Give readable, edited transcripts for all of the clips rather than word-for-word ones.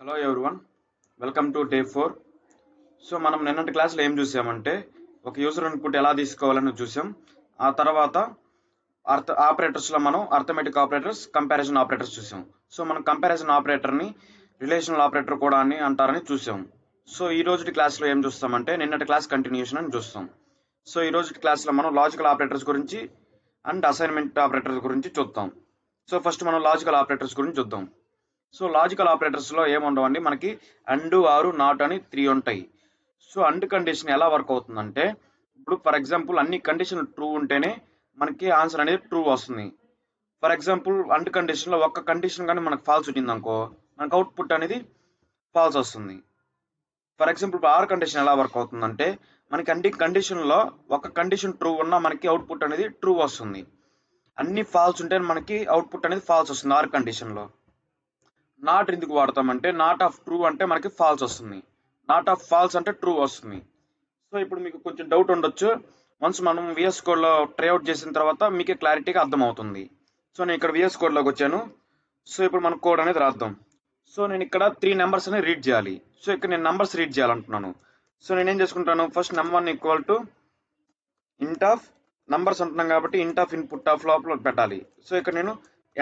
Hello everyone, welcome to Day-4. So మనం నిన్నటి క్లాస్లో ఏం చూసామంటే ఒక యూజర్ ఇన్పుట్ ఎలా తీసుకోవాలని చూసాం. ఆ తర్వాత ఆపరేటర్స్లో మనం అర్థమెటిక్ ఆపరేటర్స్, కంపారిజన్ ఆపరేటర్స్ చూసాం. సో మనం కంపారిజన్ ఆపరేటర్ని రిలేషనల్ ఆపరేటర్ కూడా అని అంటారని చూసాం. సో ఈ రోజు క్లాస్లో ఏం చూస్తామంటే నిన్నటి క్లాస్ కంటిన్యూషన్ అని చూస్తాం. సో ఈ రోజు క్లాస్లో మనం లాజికల్ ఆపరేటర్స్ గురించి అండ్ అసైన్మెంట్ ఆపరేటర్స్ గురించి చూద్దాం. సో ఫస్ట్ మనం లాజికల్ ఆపరేటర్స్ గురించి చూద్దాం. సో లాజికల్ ఆపరేటర్స్లో ఏముండవండి, మనకి అండ్, ఆరు, నాట్ అని 3 ఉంటాయి. సో అండ్ కండిషన్ ఎలా వర్క్ అవుతుందంటే, ఇప్పుడు ఫర్ ఎగ్జాంపుల్ అన్ని కండిషన్లు ట్రూ ఉంటేనే మనకి ఆన్సర్ అనేది ట్రూ వస్తుంది. ఫర్ ఎగ్జాంపుల్ అండ్ కండిషన్లో ఒక్క కండిషన్ కానీ మనకు ఫాల్స్ ఉంటుంది అనుకో, మనకు అవుట్పుట్ అనేది ఫాల్స్ వస్తుంది. ఫర్ ఎగ్జాంపుల్ ఆర్ కండిషన్ ఎలా వర్క్ అవుతుందంటే, మనకి అన్ని కండిషన్లో ఒక కండిషన్ ట్రూ ఉన్నా మనకి అవుట్పుట్ అనేది ట్రూ వస్తుంది. అన్ని ఫాల్స్ ఉంటే మనకి అవుట్పుట్ అనేది ఫాల్స్ వస్తుంది ఆర్ కండిషన్లో. నాట్ ఎందుకు వాడతామంటే, నాట్ ఆఫ్ ట్రూ అంటే మనకి ఫాల్స్ వస్తుంది, నాట్ ఆఫ్ ఫాల్స్ అంటే ట్రూ వస్తుంది. సో ఇప్పుడు మీకు కొంచెం డౌట్ ఉండొచ్చు, వన్స్ మనం విఎస్ కోడ్లో ట్రైఅవుట్ చేసిన తర్వాత మీకే క్లారిటీగా అర్థమవుతుంది. సో నేను ఇక్కడ విఎస్ కోడ్లోకి వచ్చాను. సో ఇప్పుడు మన కోడ్ అనేది రాద్దాం. సో నేను ఇక్కడ 3 నెంబర్స్ అనేది రీడ్ చేయాలి. సో ఇక్కడ నేను నెంబర్స్ రీడ్ చేయాలంటున్నాను. సో నేనేం చేసుకుంటాను, ఫస్ట్ నెంబర్ ఈక్వల్ టు ఇంట్ ఆఫ్ నంబర్స్ అంటున్నాం కాబట్టి ఇంట్ ఆఫ్ ఇన్పుట్ ఆఫ్ లోపల పెట్టాలి. సో ఇక్కడ నేను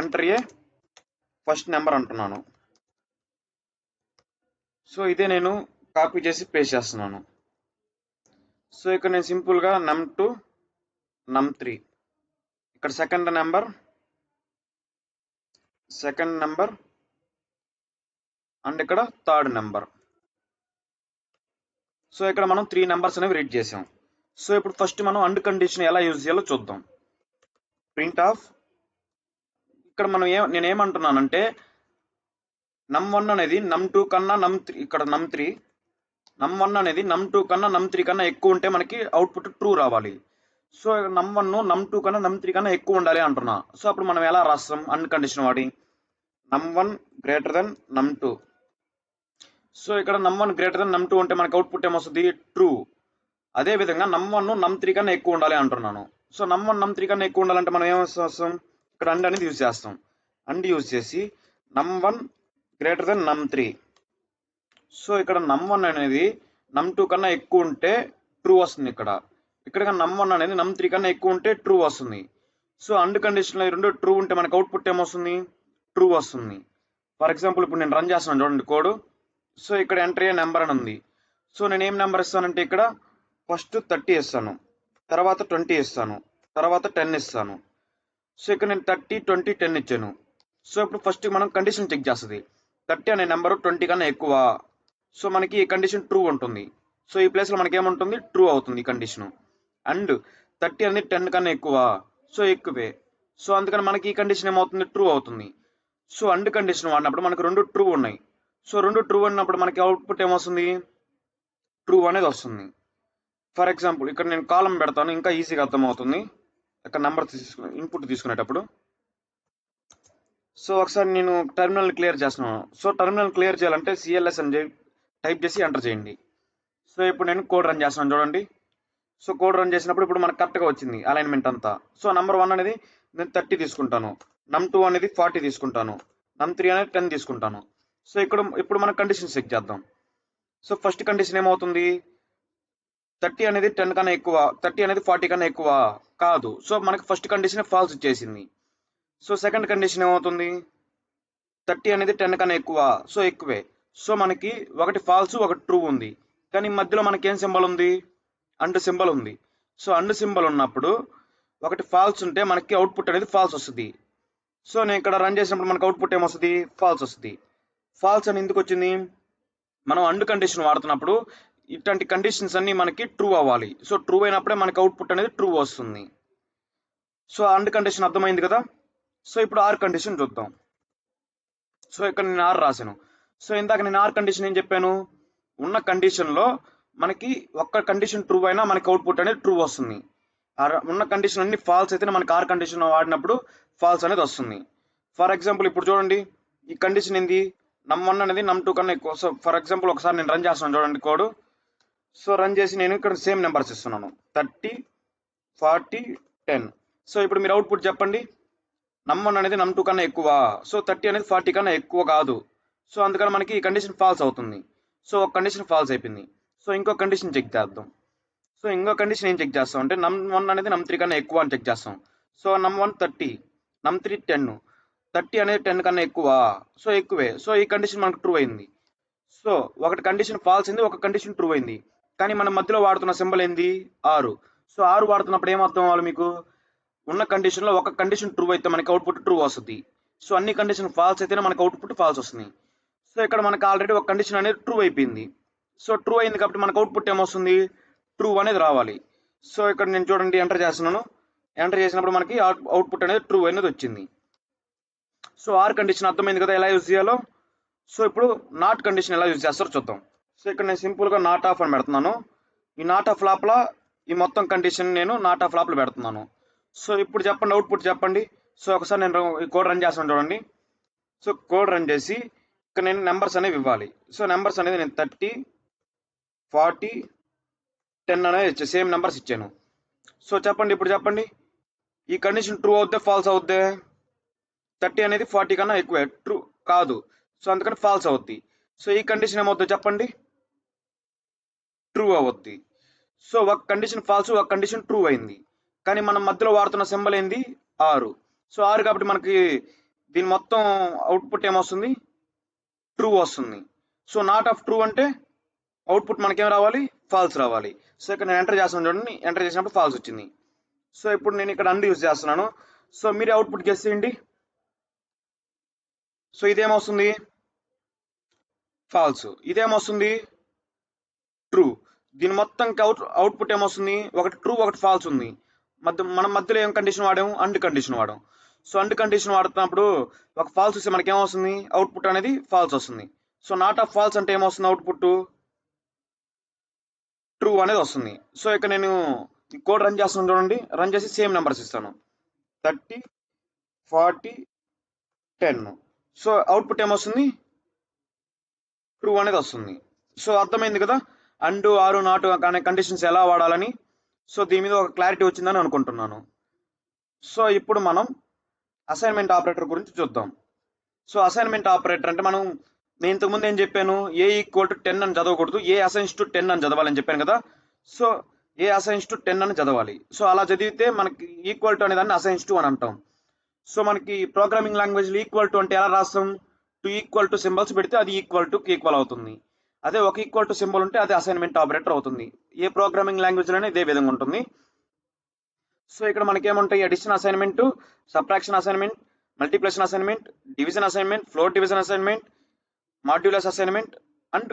ఎంటర్ ఏ ఫస్ట్ నెంబర్ అంటున్నాను. సో ఇదే నేను కాపీ చేసి పేస్ట్ చేస్తున్నాను. సో ఇక్కడ నేను సింపుల్గా num2 num3, ఇక్కడ సెకండ్ నెంబర్ అండ్ ఇక్కడ థర్డ్ నెంబర్. సో ఇక్కడ మనం 3 నెంబర్స్ అనేవి రీడ్ చేసాం. సో ఇప్పుడు ఫస్ట్ మనం అండ్ కండిషన్ ఎలా యూజ్ చేయాలో చూద్దాం. ప్రింట్ ఆఫ్, ఇక్కడ మనం నేనేమంటున్నానంటే num1 అనేది num2 కన్నా num3, ఇక్కడ num1 అనేది num2 కన్నా num3 కన్నా ఎక్కువ ఉంటే మనకి అవుట్పుట్ ట్రూ రావాలి. సో num1 num2 కన్నా num3 కన్నా ఎక్కువ ఉండాలి అంటున్నా. సో అప్పుడు మనం ఎలా రాస్తాం అన్ కండిషన్ వాడి, num1 greater than num2. So ఇక్కడ num1 గ్రేటర్ దెన్ num2 అంటే మనకి అవుట్పుట్ ఏమొస్తుంది, ట్రూ. అదే విధంగా num1 num3 కన్నా ఎక్కువ ఉండాలి అంటున్నాను. సో num1 num3 కన్నా ఎక్కువ ఉండాలంటే మనం ఏమొస్తాం, ఇక్కడ అండ్ అనేది యూజ్ చేస్తాం. అండ్ యూజ్ చేసి num1 greater than num3. So ఇక్కడ num1 అనేది num2 కన్నా ఎక్కువ ఉంటే ట్రూ వస్తుంది. ఇక్కడ num1 అనేది num3 కన్నా ఎక్కువ ఉంటే ట్రూ వస్తుంది. సో అండ్ కండిషన్లో రెండు ట్రూ ఉంటే మనకు అవుట్పుట్ ఏమొస్తుంది, ట్రూ వస్తుంది. ఫర్ ఎగ్జాంపుల్ ఇప్పుడు నేను రన్ చేస్తున్నాను చూడండి కోడ్. సో ఇక్కడ ఎంటర్ ఏ నెంబర్ అని ఉంది. సో నేను ఏం నెంబర్ ఇస్తానంటే ఇక్కడ ఫస్ట్ 30 ఇస్తాను, తర్వాత 20 ఇస్తాను, తర్వాత 10 ఇస్తాను. సో ఇక్కడ నేను 30, 20, 10 ఇచ్చాను. సో ఇప్పుడు ఫస్ట్ మనం కండిషన్ చెక్ చేస్తుంది, 30 అనే నెంబరు 20 కన్నా ఎక్కువ. సో మనకి ఈ కండిషన్ ట్రూ ఉంటుంది. సో ఈ ప్లేస్లో మనకి ఏముంటుంది, ట్రూ అవుతుంది ఈ కండిషను. అండ్ 30 అనేది 10 కన్నా ఎక్కువ, సో ఎక్కువే. సో అందుకని మనకి ఈ కండిషన్ ఏమవుతుంది, ట్రూ అవుతుంది. సో అండ్ కండిషన్ వాడినప్పుడు మనకు రెండు ట్రూ ఉన్నాయి. సో రెండు ట్రూ అన్నప్పుడు మనకి అవుట్పుట్ ఏమొస్తుంది, ట్రూ అనేది వస్తుంది. ఫర్ ఎగ్జాంపుల్ ఇక్కడ నేను కాలం పెడతాను, ఇంకా ఈజీగా అర్థమవుతుంది ఇక్కడ నెంబర్ ఇన్పుట్ తీసుకునేటప్పుడు. సో ఒకసారి నేను టెర్మినల్ క్లియర్ చేస్తున్నాను. సో టెర్మినల్ క్లియర్ చేయాలంటే CLS అని టైప్ చేసి ఎంటర్ చేయండి. సో ఇప్పుడు నేను కోడ్ రన్ చేస్తున్నాను చూడండి. సో కోడ్ రన్ చేసినప్పుడు ఇప్పుడు మనకు కరెక్ట్గా వచ్చింది అలైన్మెంట్ అంతా. సో నెంబర్ 1 అనేది నేను 30 తీసుకుంటాను, num2 అనేది 40 తీసుకుంటాను, num3 అనేది 10 తీసుకుంటాను. సో ఇప్పుడు మన కండిషన్ చెక్ చేద్దాం. సో ఫస్ట్ కండిషన్ ఏమవుతుంది, 30 అనేది 10 కన్నా ఎక్కువ, 30 అనేది 40 కన్నా ఎక్కువ కాదు. సో మనకి ఫస్ట్ కండిషన్ ఫాల్స్ ఇచ్చేసింది. సో సెకండ్ కండిషన్ ఏమవుతుంది, 30 అనేది 10 కన్నా ఎక్కువ, సో ఎక్కువే. సో మనకి ఒకటి ఫాల్స్ ఒకటి ట్రూ ఉంది, కానీ మధ్యలో మనకి ఏం సింబల్ ఉంది, అండ్ సింబల్ ఉంది. సో అండ్ సింబల్ ఉన్నప్పుడు ఒకటి ఫాల్స్ ఉంటే మనకి అవుట్పుట్ అనేది ఫాల్స్ వస్తుంది. సో నేను ఇక్కడ రన్ చేసినప్పుడు మనకు అవుట్పుట్ ఏమొస్తుంది, ఫాల్స్ వస్తుంది. ఫాల్స్ అని ఎందుకు వచ్చింది, మనం అండ్ కండిషన్ వాడుతున్నప్పుడు ఇట్లాంటి కండిషన్స్ అన్ని మనకి ట్రూ అవ్వాలి. సో ట్రూ అయినప్పుడే మనకి అవుట్పుట్ అనేది ట్రూ వస్తుంది. సో అండ్ కండిషన్ అర్థమైంది కదా. సో ఇప్పుడు ఆర్ కండిషన్ చూద్దాం. సో ఇక్కడ నేను ఆర్ రాశాను. సో ఇందాక నేను ఆర్ కండిషన్ ఏం చెప్పాను, ఉన్న కండిషన్లో మనకి ఒక్క కండిషన్ ట్రూ అయినా మనకి అవుట్పుట్ అనేది ట్రూ వస్తుంది. ఉన్న కండిషన్ అన్ని ఫాల్స్ అయితే మనకి ఆర్ కండిషన్ వాడినప్పుడు ఫాల్స్ అనేది వస్తుంది. ఫర్ ఎగ్జాంపుల్ ఇప్పుడు చూడండి, ఈ కండిషన్ ఏంది, num1 అనేది num2 కన్నా ఎక్కువ. సో ఫర్ ఎగ్జాంపుల్ ఒకసారి నేను రన్ చేస్తున్నాను చూడండి కోడ్. సో రన్ చేసి నేను ఇక్కడ సేమ్ నెంబర్స్ ఇస్తున్నాను, 30, 40, 10. సో ఇప్పుడు మీరు అవుట్పుట్ చెప్పండి, num1 అనేది num2 కన్నా ఎక్కువ. సో 30 అనేది 40 కన్నా ఎక్కువ కాదు. సో అందుకని మనకి ఈ కండిషన్ ఫాల్స్ అవుతుంది. సో ఒక కండిషన్ ఫాల్స్ అయిపోయింది. సో ఇంకో కండిషన్ చెక్ చేద్దాం. సో ఇంకో కండిషన్ ఏం చెక్ చేస్తాం అంటే num1 అనేది num3 కన్నా ఎక్కువ అని చెక్ చేస్తాం. సో num1 30, num3 10, 30 అనేది 10 కన్నా ఎక్కువ. సో ఎక్కువే. సో ఈ కండిషన్ మనకు ట్రూ అయింది. సో ఒకటి కండిషన్ ఫాల్స్ అయింది, ఒక కండిషన్ ట్రూ అయింది. కానీ మనం మధ్యలో వాడుతున్న సింబల్ ఏంది? 6. సో 6 వాడుతున్నప్పుడు ఏమర్థం అవ్వాలి మీకు? ఉన్న కండిషన్లో ఒక కండిషన్ ట్రూ అయితే మనకి అవుట్పుట్ ట్రూ వస్తుంది. సో అన్ని కండిషన్ ఫాల్స్ అయితేనే మనకి అవుట్పుట్ ఫాల్స్ వస్తుంది. సో ఇక్కడ మనకి ఆల్రెడీ ఒక కండిషన్ అనేది ట్రూ అయిపోయింది. సో ట్రూ అయింది కాబట్టి మనకు అవుట్పుట్ ఏమొస్తుంది? ట్రూ అనేది రావాలి. సో ఇక్కడ నేను చూడండి ఎంటర్ చేస్తున్నాను. ఎంటర్ చేసినప్పుడు మనకి అవుట్పుట్ అనేది ట్రూ అనేది వచ్చింది. సో ఆర్ కండిషన్ అర్థమైంది కదా ఎలా యూజ్ చేయాలో. సో ఇప్పుడు నాట్ కండిషన్ ఎలా యూజ్ చేస్తారో చూద్దాం. సో ఇక్కడ నేను సింపుల్గా నాట్ ఆఫ్ అని పెడుతున్నాను. ఈ నాట్ ఆఫ్ లోపల ఈ మొత్తం కండిషన్ నేను నాట్ ఆఫ్ లోపల పెడుతున్నాను. సో ఇప్పుడు చెప్పండి, అవుట్పుట్ చెప్పండి. సో ఒకసారి నేను ఈ కోడ్ రన్ చేస్తాను చూడండి. సో కోడ్ రన్ చేసి ఇక్కడ నేను నెంబర్స్ అనేవి ఇవ్వాలి. సో నెంబర్స్ అనేది నేను 30, 40, 10 అనేది సేమ్ నెంబర్స్ ఇచ్చాను. సో చెప్పండి, ఇప్పుడు చెప్పండి, ఈ కండిషన్ ట్రూ అవుద్దే ఫాల్స్ అవుద్దే? 30 అనేది 40 కన్నా ఎక్కువే, ట్రూ కాదు. సో అందుకని ఫాల్స్ అవుద్ది. సో ఈ కండిషన్ ఏమవుద్దో చెప్పండి? ట్రూ అవుద్ది. సో ఒక కండిషన్ ఫాల్స్, ఒక కండిషన్ ట్రూ అయింది. కానీ మనం మధ్యలో వాడుతున్న సింబల్ ఏంది? 6. సో 6 కాబట్టి మనకి దీని మొత్తం అవుట్పుట్ ఏమొస్తుంది? ట్రూ వస్తుంది. సో నాట్ ఆఫ్ ట్రూ అంటే అవుట్పుట్ మనకేం రావాలి? ఫాల్స్ రావాలి. సో ఇక్కడ నేను ఎంటర్ చేస్తున్నాను చూడండి. ఎంటర్ చేసినప్పుడు ఫాల్స్ వచ్చింది. సో ఇప్పుడు నేను ఇక్కడ అండ్ యూజ్ చేస్తున్నాను. సో మీరే అవుట్పుట్ గెస్ చేయండి. సో ఇదేమొస్తుంది? ఫాల్స్. ఇదేమొస్తుంది? ట్రూ. దీని మొత్తం అవుట్పుట్ ఏమొస్తుంది? ఒకటి ట్రూ, ఒకటి ఫాల్స్ ఉంది. మనం మధ్యలో ఏం కండిషన్ వాడాము? అండ్ కండిషన్ వాడాం. సో అండ్ కండిషన్ వాడుతున్నప్పుడు ఒక ఫాల్స్ వస్తే మనకి ఏమొస్తుంది? అవుట్పుట్ అనేది ఫాల్స్ వస్తుంది. సో నాట్ ఆఫ్ ఫాల్స్ అంటే ఏమొస్తుంది? అవుట్పుట్ ట్రూ అనేది వస్తుంది. సో ఇక్కడ నేను ఈ కోడ్ రన్ చేస్తున్నాను చూడండి. రన్ చేసి సేమ్ నెంబర్స్ ఇస్తాను. 30, 40, 10. సో అవుట్పుట్ ఏమొస్తుంది? ట్రూ అనేది వస్తుంది. సో అర్థమైంది కదా అండ్ ఆరు నాట్ అనే కండిషన్స్ ఎలా వాడాలని. సో దీని మీద ఒక క్లారిటీ వచ్చిందని అనుకుంటున్నాను. సో ఇప్పుడు మనం అసైన్మెంట్ ఆపరేటర్ గురించి చూద్దాం. సో అసైన్మెంట్ ఆపరేటర్ అంటే నేను ఇంతకుముందు ఏం చెప్పాను? ఏ ఈక్వల్ టు 10 అని చదవకూడదు, ఏ అసైన్స్ టు 10 అని చదవాలని చెప్పాను కదా. సో ఏ అసైన్స్ టు 10 అని చదవాలి. సో అలా చదివితే మనకి ఈక్వల్ టు అనే దాన్ని అసైన్స్ టు అని అంటాం. సో మనకి ప్రోగ్రామింగ్ లాంగ్వేజ్లో ఈక్వల్ టు అంటే ఎలా రాస్తాం? టు ఈక్వల్ టు సింబల్స్ పెడితే అది ఈక్వల్ టు ఈక్వల్ అవుతుంది. అదే ఒక ఈక్వల్ టు సింబల్ ఉంటే అది అసైన్మెంట్ ఆపరేటర్ అవుతుంది. ఏ ప్రోగ్రామింగ్ లాంగ్వేజ్లోనే ఇదే విధంగా ఉంటుంది. సో ఇక్కడ మనకి ఏముంటాయి? Addition assignment, subtraction assignment, multiplication assignment, division assignment, floor division assignment, modulus assignment and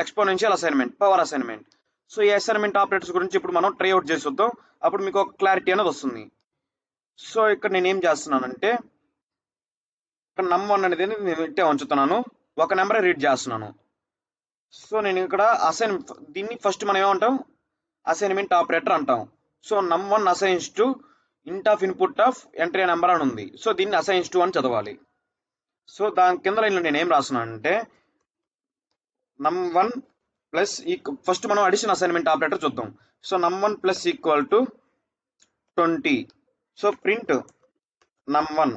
exponential assignment, power assignment. So ఈ అసైన్మెంట్ ఆపరేటర్స్ గురించి ఇప్పుడు మనం ట్రై అవుట్ చేసి చూద్దాం. అప్పుడు మీకు ఒక క్లారిటీ అనేది వస్తుంది. సో ఇక్కడ నేను ఏం చేస్తున్నానంటే ఇక్కడ నమ్1 అనేది నేను ఇట్టే ఉంచుతున్నాను, ఒక నెంబర్ రీడ్ చేస్తున్నాను. సో నేను ఇక్కడ దీన్ని ఫస్ట్ మనం ఏమంటాం? అసైన్మెంట్ ఆపరేటర్ అంటాం. సో num1 అసైన్స్ టు ఇంట్ of input of entry number అని ఉంది. సో దీన్ని అసైన్స్ టు అని చదవాలి. సో దాని కింద లైన్లో నేను ఏం రాస్తున్నానంటే num1 ప్లస్ ఫస్ట్ మనం అడిషన్ అసైన్మెంట్ ఆపరేటర్ చూద్దాం. So num1 plus equal to 20. So print num1.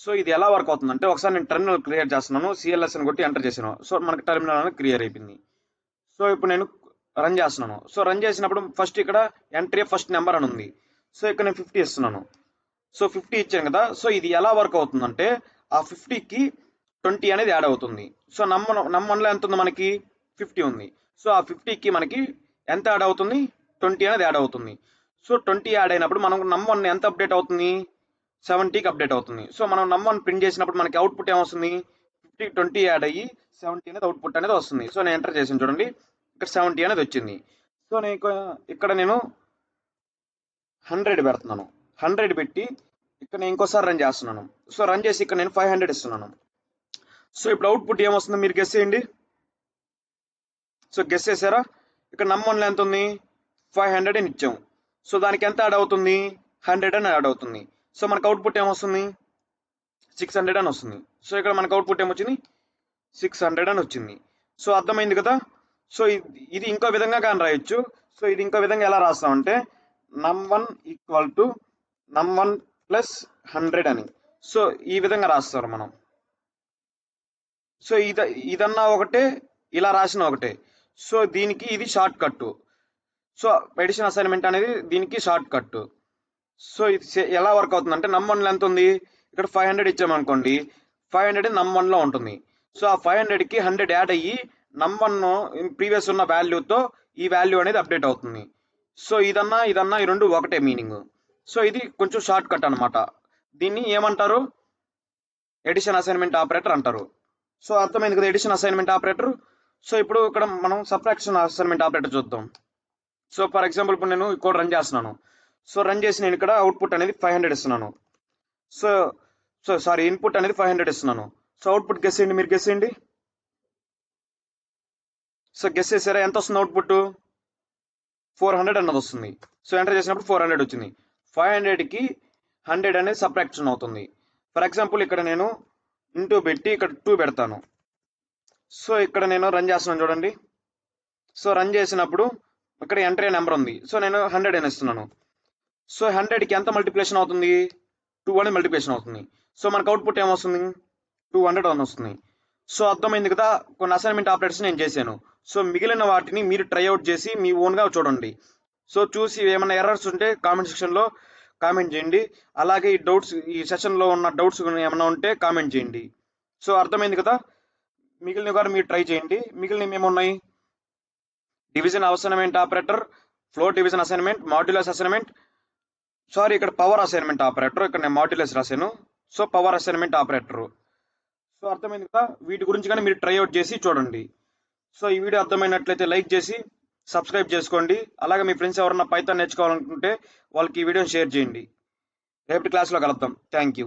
So ఇది ఎలా వర్క్ అవుతుందంటే ఒకసారి నేను టెర్మినల్ క్లియర్ చేస్తున్నాను, సిఎల్ఎస్ అని కొట్టి ఎంటర్ చేసాను. సో మనకి టెర్మినల్ అనేది క్లియర్ అయిపోయింది. సో ఇప్పుడు నేను రన్ చేస్తున్నాను. సో రన్ చేసినప్పుడు ఫస్ట్ ఇక్కడ ఎంట్రీ ఫస్ట్ నెంబర్ అని ఉంది. సో ఇక్కడ నేను 50 ఇస్తున్నాను. సో 50 ఇచ్చాను కదా. సో ఇది ఎలా వర్క్ అవుతుందంటే ఆ 50కి 20 అనేది యాడ్ అవుతుంది. సో నమ్1లో ఎంత ఉంది? మనకి 50 ఉంది. సో ఆ 50కి మనకి ఎంత యాడ్ అవుతుంది? 20 అనేది యాడ్ అవుతుంది. సో 20 యాడ్ అయినప్పుడు మనం నమ్1 ఎంత అప్డేట్ అవుతుంది? 70కి అప్డేట్ అవుతుంది. సో మనం నమ్1 ప్రింట్ చేసినప్పుడు మనకి అవుట్పుట్ ఏమొస్తుంది? 50, 20 యాడ్ అయ్యి 70 అనేది అవుట్పుట్ అనేది వస్తుంది. సో నేను ఎంటర్ చేసాను చూడండి, ఇక్కడ 70 అనేది వచ్చింది. సో నేను ఇక్కడ నేను 100 పెడుతున్నాను. 100 పెట్టి ఇక్కడ నేను ఇంకోసారి రన్ చేస్తున్నాను. సో రన్ చేసి ఇక్కడ నేను 500 ఇస్తున్నాను. సో ఇప్పుడు అవుట్పుట్ ఏమొస్తుందో మీరు గెస్ చేయండి. సో గెస్ చేశారా? ఇక్కడ నమ్1లో ఎంత ఉంది? 500 అని ఇచ్చాం. సో దానికి ఎంత యాడ్ అవుతుంది? 100 అని యాడ్ అవుతుంది. సో మనకు అవుట్పుట్ ఏమొస్తుంది? 600 అని వస్తుంది. సో ఇక్కడ మనకు అవుట్పుట్ ఏమొచ్చింది? 600 అని వచ్చింది. సో అర్థమైంది కదా. సో ఇది ఇంకో విధంగా కానీ రాయొచ్చు. సో ఇది ఇంకో విధంగా ఎలా రాస్తామంటే num1 equal to num1 plus 100 అని. సో ఈ విధంగా రాస్తారు మనం. సో ఇదన్నా ఒకటే, ఇలా రాసిన ఒకటే. సో దీనికి ఇది short cut. So addition assignment అనేది దీనికి షార్ట్ కట్. సో ఇది ఎలా వర్క్ అవుతుంది అంటే, నమ్ 1 ఎంత ఉంది, ఇక్కడ 500 ఇచ్చామనుకోండి, 500 నమ్ 1లో ఉంటుంది. సో ఆ 500కి 100 యాడ్ అయ్యి నమ్ 1 ప్రీవియస్ ఉన్న వాల్యూతో ఈ వాల్యూ అనేది అప్డేట్ అవుతుంది. సో ఇదన్నా ఈ రెండు ఒకటే మీనింగ్. సో ఇది కొంచెం షార్ట్ కట్ అనమాట. దీన్ని ఏమంటారు, ఎడిషన్ అసైన్మెంట్ ఆపరేటర్ అంటారు. సో అర్థమైంది కదా ఎడిషన్ అసైన్మెంట్ ఆపరేటర్. సో ఇప్పుడు ఇక్కడ మనం సబ్ట్రాక్షన్ అసైన్మెంట్ ఆపరేటర్ చూద్దాం. సో ఫర్ ఎగ్జాంపుల్ ఇప్పుడు నేను ఈ కోడ్ రన్ చేస్తున్నాను. సో రన్ చేసి నేను ఇక్కడ అవుట్పుట్ అనేది 500 ఇస్తున్నాను. సో సో సారీ ఇన్పుట్ అనేది 500 ఇస్తున్నాను. సో అవుట్పుట్ గెస్ చేయండి, మీరు గెస్ చేయండి. సో గెస్ చేసారా, ఎంత వస్తుంది అవుట్పుట్? 400 అన్నది వస్తుంది. సో ఎంటర్ చేసినప్పుడు 400 వచ్చింది. 500కి 100 అనేది సబ్ట్రాక్షన్ అవుతుంది. ఫర్ ఎగ్జాంపుల్ ఇక్కడ నేను ఇంటూ పెట్టి ఇక్కడ 2 పెడతాను. సో ఇక్కడ నేను రన్ చేస్తున్నాను చూడండి. సో రన్ చేసినప్పుడు ఇక్కడ ఎంటర్ నెంబర్ ఉంది. సో నేను 100 అని ఇస్తున్నాను. సో 100కి ఎంత మల్టిప్లికేషన్ అవుతుంది? 2 అనేది మల్టిప్లికేషన్ అవుతుంది. సో మనకు అవుట్పుట్ ఏమొస్తుంది? 200 అని వస్తుంది. సో అర్థమైంది కదా, కొన్ని అసైన్మెంట్ ఆపరేటర్స్ నేను చేశాను. సో మిగిలిన వాటిని మీరు ట్రైఅవుట్ చేసి మీ ఓన్గా చూడండి. సో చూసి ఏమైనా ఎర్రర్స్ ఉంటే కామెంట్ సెక్షన్లో కామెంట్ చేయండి. అలాగే ఈ సెషన్లో ఉన్న డౌట్స్ ఏమైనా ఉంటే కామెంట్ చేయండి. సో అర్థమైంది కదా, మిగిలిన కూడా మీరు ట్రై చేయండి. మిగిలినవి ఏమున్నాయి? Division assignment operator, floor division assignment, modulus assignment, sorry ఇక్కడ పవర్ అసైన్మెంట్ ఆపరేటర్, ఇక్కడ నేను మాడ్యులస్ రాశాను. So power assignment operator. So అర్థమైంది కదా, వీటి గురించి కానీ మీరు ట్రైఅవుట్ చేసి చూడండి. సో ఈ వీడియో అర్థమైనట్లయితే లైక్ చేసి సబ్స్క్రైబ్ చేసుకోండి. అలాగే మీ ఫ్రెండ్స్ ఎవరన్నా పైథాన్ నేర్చుకోవాలనుకుంటే వాళ్ళకి ఈ వీడియోని షేర్ చేయండి. రేపటి క్లాస్లో కలుద్దాం. Thank you.